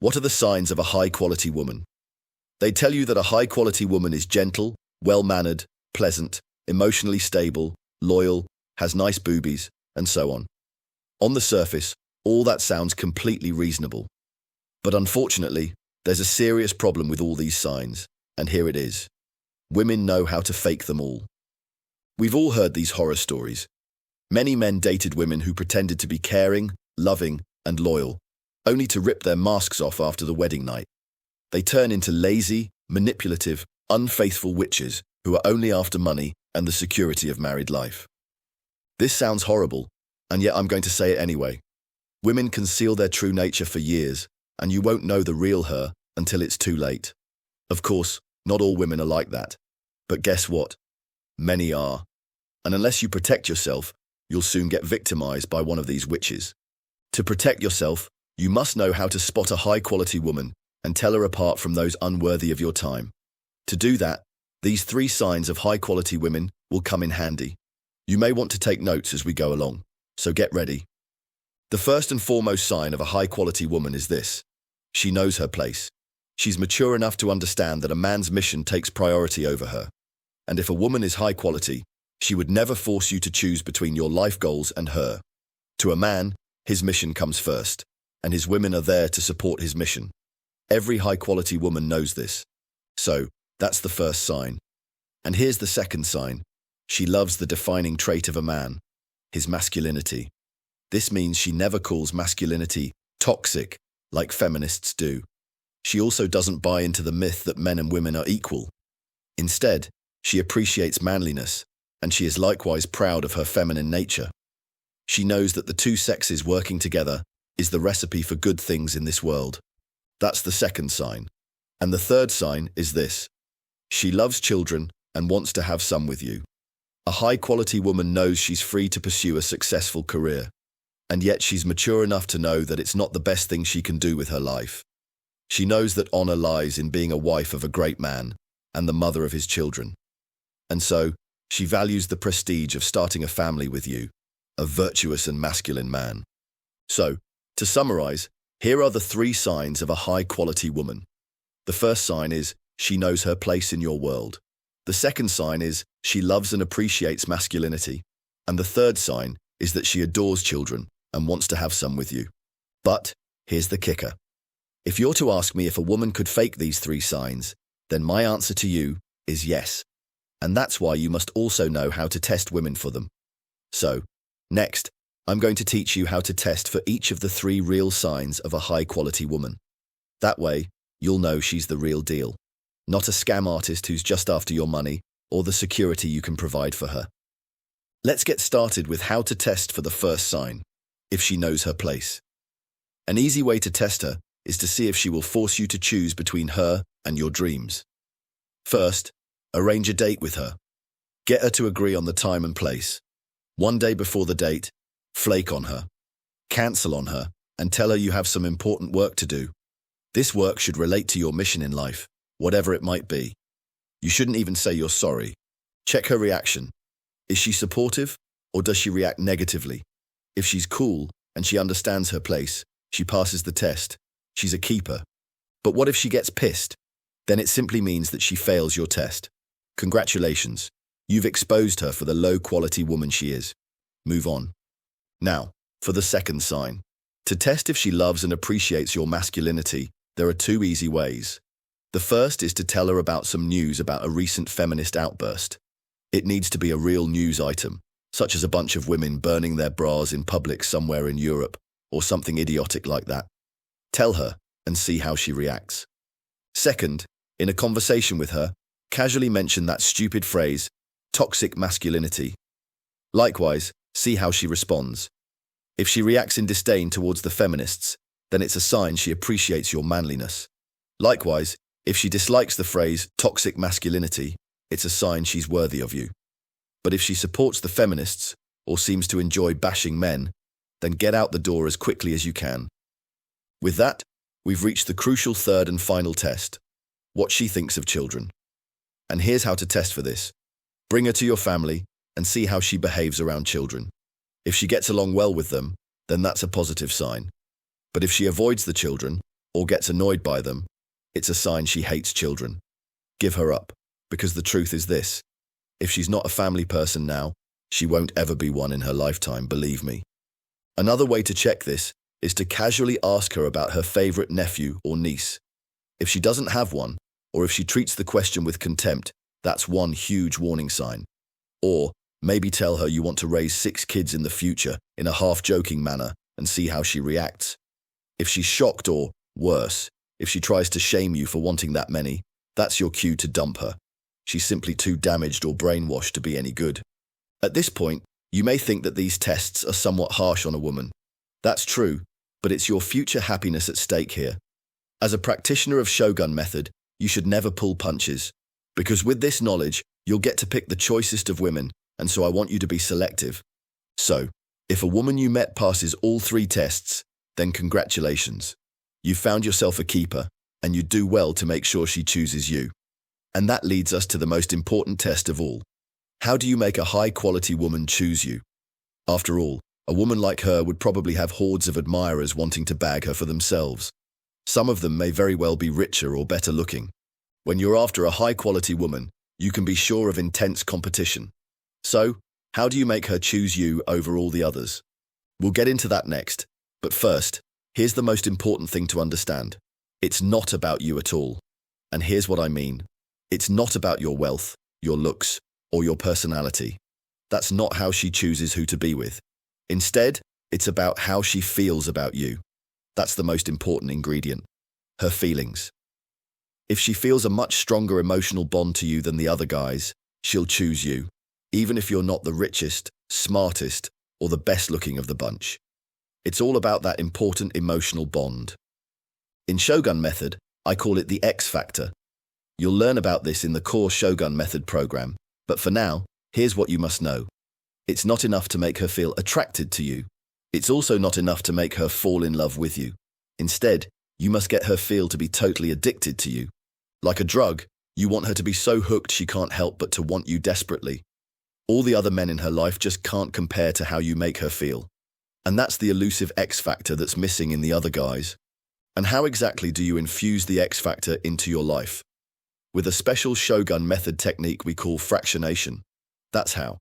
What are the signs of a high-quality woman? They tell you that a high-quality woman is gentle, well-mannered, pleasant, emotionally stable, loyal, has nice boobies, and so on. On the surface, all that sounds completely reasonable. But unfortunately, there's a serious problem with all these signs, and here it is. Women know how to fake them all. We've all heard these horror stories. Many men dated women who pretended to be caring, loving, and loyal, only to rip their masks off after the wedding night. They turn into lazy, manipulative, unfaithful witches who are only after money and the security of married life. This sounds horrible, and yet I'm going to say it anyway. Women conceal their true nature for years, and you won't know the real her until it's too late. Of course, not all women are like that. But guess what? Many are. And unless you protect yourself, you'll soon get victimized by one of these witches. To protect yourself, you must know how to spot a high-quality woman and tell her apart from those unworthy of your time. To do that, these 3 signs of high-quality women will come in handy. You may want to take notes as we go along, so get ready. The first and foremost sign of a high-quality woman is this. She knows her place. She's mature enough to understand that a man's mission takes priority over her. And if a woman is high quality, she would never force you to choose between your life goals and her. To a man, his mission comes first, and his women are there to support his mission. Every high-quality woman knows this. So, that's the first sign. And here's the second sign. She loves the defining trait of a man, his masculinity. This means she never calls masculinity toxic, like feminists do. She also doesn't buy into the myth that men and women are equal. Instead, she appreciates manliness, and she is likewise proud of her feminine nature. She knows that the two sexes working together is the recipe for good things in this world. That's the second sign. And the third sign is this. She loves children and wants to have some with you. A high-quality woman knows she's free to pursue a successful career, and yet she's mature enough to know that it's not the best thing she can do with her life. She knows that honor lies in being a wife of a great man and the mother of his children. And so, she values the prestige of starting a family with you, a virtuous and masculine man. So, to summarize, here are the 3 signs of a high-quality woman. The first sign is, she knows her place in your world. The second sign is, she loves and appreciates masculinity. And the third sign is that she adores children and wants to have some with you. But, here's the kicker. If you're to ask me if a woman could fake these 3 signs, then my answer to you is yes. And that's why you must also know how to test women for them. So, next, I'm going to teach you how to test for each of the 3 real signs of a high-quality woman. That way, you'll know she's the real deal, not a scam artist who's just after your money or the security you can provide for her. Let's get started with how to test for the first sign, if she knows her place. An easy way to test her is to see if she will force you to choose between her and your dreams. First, arrange a date with her. Get her to agree on the time and place. One day before the date, flake on her. Cancel on her and tell her you have some important work to do. This work should relate to your mission in life, whatever it might be. You shouldn't even say you're sorry. Check her reaction. Is she supportive or does she react negatively? If she's cool and she understands her place, she passes the test. She's a keeper. But what if she gets pissed? Then it simply means that she fails your test. Congratulations. You've exposed her for the low-quality woman she is. Move on. Now, for the second sign. To test if she loves and appreciates your masculinity, there are 2 easy ways. The first is to tell her about some news about a recent feminist outburst. It needs to be a real news item, such as a bunch of women burning their bras in public somewhere in Europe, or something idiotic like that. Tell her and see how she reacts. Second, in a conversation with her, casually mention that stupid phrase, toxic masculinity. Likewise, see how she responds. If she reacts in disdain towards the feminists, then it's a sign she appreciates your manliness. Likewise, if she dislikes the phrase toxic masculinity, it's a sign she's worthy of you. But if she supports the feminists, or seems to enjoy bashing men, then get out the door as quickly as you can. With that, we've reached the crucial third and final test, what she thinks of children. And here's how to test for this. Bring her to your family and see how she behaves around children. If she gets along well with them, then that's a positive sign. But if she avoids the children, or gets annoyed by them, it's a sign she hates children. Give her up, because the truth is this: if she's not a family person now, she won't ever be one in her lifetime, believe me. Another way to check this is to casually ask her about her favorite nephew or niece. If she doesn't have one, or if she treats the question with contempt, that's one huge warning sign. Or maybe tell her you want to raise 6 kids in the future in a half-joking manner and see how she reacts. If she's shocked, or worse, if she tries to shame you for wanting that many, that's your cue to dump her. She's simply too damaged or brainwashed to be any good. At this point, you may think that these tests are somewhat harsh on a woman. That's true, but it's your future happiness at stake here. As a practitioner of Shogun Method, you should never pull punches, because with this knowledge, you'll get to pick the choicest of women, and so I want you to be selective. So, if a woman you met passes all 3 tests, then congratulations. You've found yourself a keeper, and you do well to make sure she chooses you. And that leads us to the most important test of all. How do you make a high-quality woman choose you? After all, a woman like her would probably have hordes of admirers wanting to bag her for themselves. Some of them may very well be richer or better looking. When you're after a high-quality woman, you can be sure of intense competition. So, how do you make her choose you over all the others? We'll get into that next, but first, here's the most important thing to understand. It's not about you at all. And here's what I mean. It's not about your wealth, your looks, or your personality. That's not how she chooses who to be with. Instead, it's about how she feels about you. That's the most important ingredient. Her feelings. If she feels a much stronger emotional bond to you than the other guys, she'll choose you, even if you're not the richest, smartest, or the best looking of the bunch. It's all about that important emotional bond. In Shogun Method, I call it the X factor. You'll learn about this in the core Shogun Method program, but for now, here's what you must know. It's not enough to make her feel attracted to you. It's also not enough to make her fall in love with you. Instead, you must get her feel to be totally addicted to you. Like a drug, you want her to be so hooked she can't help but to want you desperately. All the other men in her life just can't compare to how you make her feel. And that's the elusive X factor that's missing in the other guys. And how exactly do you infuse the X factor into your life? With a special Shogun Method technique we call fractionation. That's how.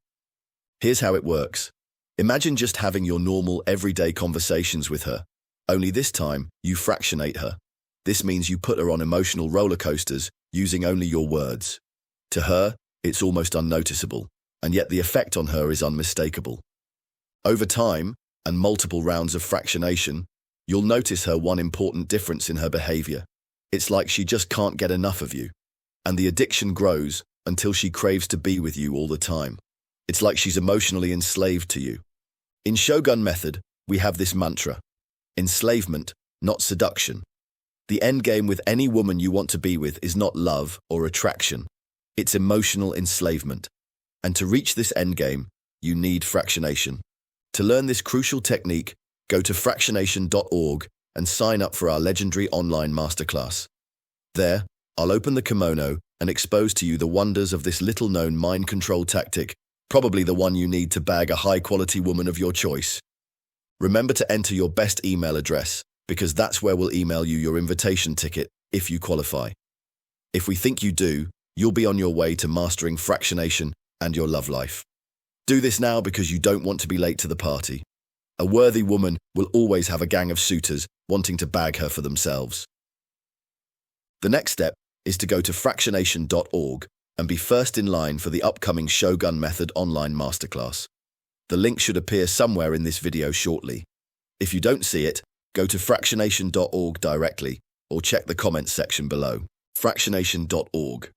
Here's how it works. Imagine just having your normal, everyday conversations with her. Only this time, you fractionate her. This means you put her on emotional roller coasters using only your words. To her, it's almost unnoticeable, and yet the effect on her is unmistakable. Over time, and multiple rounds of fractionation, you'll notice her one important difference in her behavior. It's like she just can't get enough of you. And the addiction grows until she craves to be with you all the time. It's like she's emotionally enslaved to you. In Shogun Method, we have this mantra: enslavement, not seduction. The end game with any woman you want to be with is not love or attraction. It's emotional enslavement. And to reach this end game, you need fractionation. To learn this crucial technique, go to fractionation.org and sign up for our legendary online masterclass. There, I'll open the kimono and expose to you the wonders of this little-known mind control tactic, probably the one you need to bag a high-quality woman of your choice. Remember to enter your best email address, because that's where we'll email you your invitation ticket if you qualify. If we think you do, you'll be on your way to mastering fractionation and your love life. Do this now because you don't want to be late to the party. A worthy woman will always have a gang of suitors wanting to bag her for themselves. The next step is to go to fractionation.org and be first in line for the upcoming Shogun Method online masterclass. The link should appear somewhere in this video shortly. If you don't see it, go to fractionation.org directly or check the comments section below. Fractionation.org.